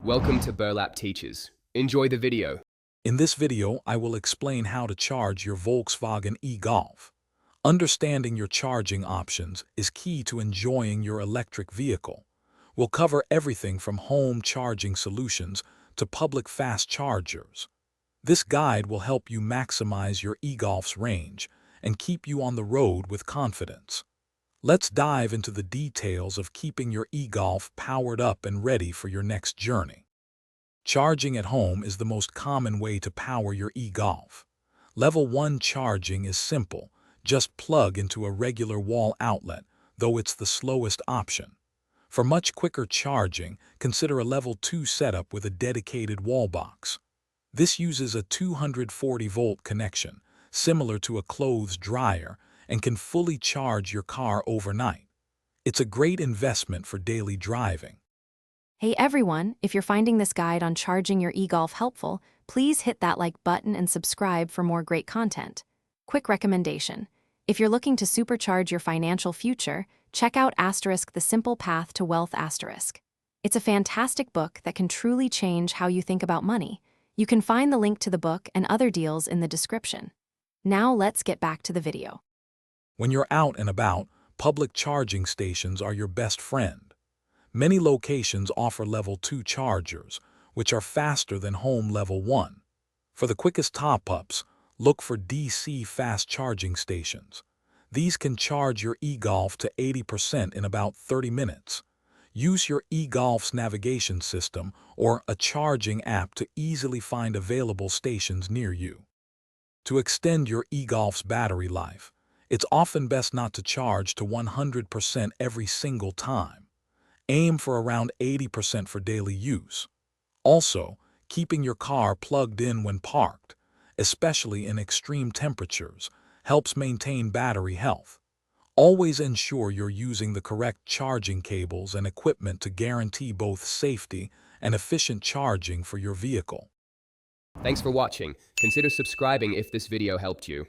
Welcome to Burlap Teachers. Enjoy the video. In this video, I will explain how to charge your Volkswagen e-Golf. Understanding your charging options is key to enjoying your electric vehicle. We'll cover everything from home charging solutions to public fast chargers. This guide will help you maximize your e-Golf's range and keep you on the road with confidence. Let's dive into the details of keeping your e-Golf powered up and ready for your next journey. Charging at home is the most common way to power your e-Golf. Level 1 charging is simple. Just plug into a regular wall outlet, though it's the slowest option. For much quicker charging, consider a Level 2 setup with a dedicated wall box. This uses a 240-volt connection, similar to a clothes dryer, and can fully charge your car overnight. It's a great investment for daily driving. Hey everyone, if you're finding this guide on charging your e-Golf helpful, please hit that like button and subscribe for more great content. Quick recommendation. If you're looking to supercharge your financial future, check out The Simple Path to Wealth *. It's a fantastic book that can truly change how you think about money. You can find the link to the book and other deals in the description. Now let's get back to the video. When you're out and about, public charging stations are your best friend. Many locations offer Level 2 chargers, which are faster than home Level 1. For the quickest top-ups, look for DC fast charging stations. These can charge your e-Golf to 80% in about 30 minutes. Use your e-Golf's navigation system or a charging app to easily find available stations near you. To extend your e-Golf's battery life, it's often best not to charge to 100% every single time. Aim for around 80% for daily use. Also, keeping your car plugged in when parked, especially in extreme temperatures, helps maintain battery health. Always ensure you're using the correct charging cables and equipment to guarantee both safety and efficient charging for your vehicle. Thanks for watching. Consider subscribing if this video helped you.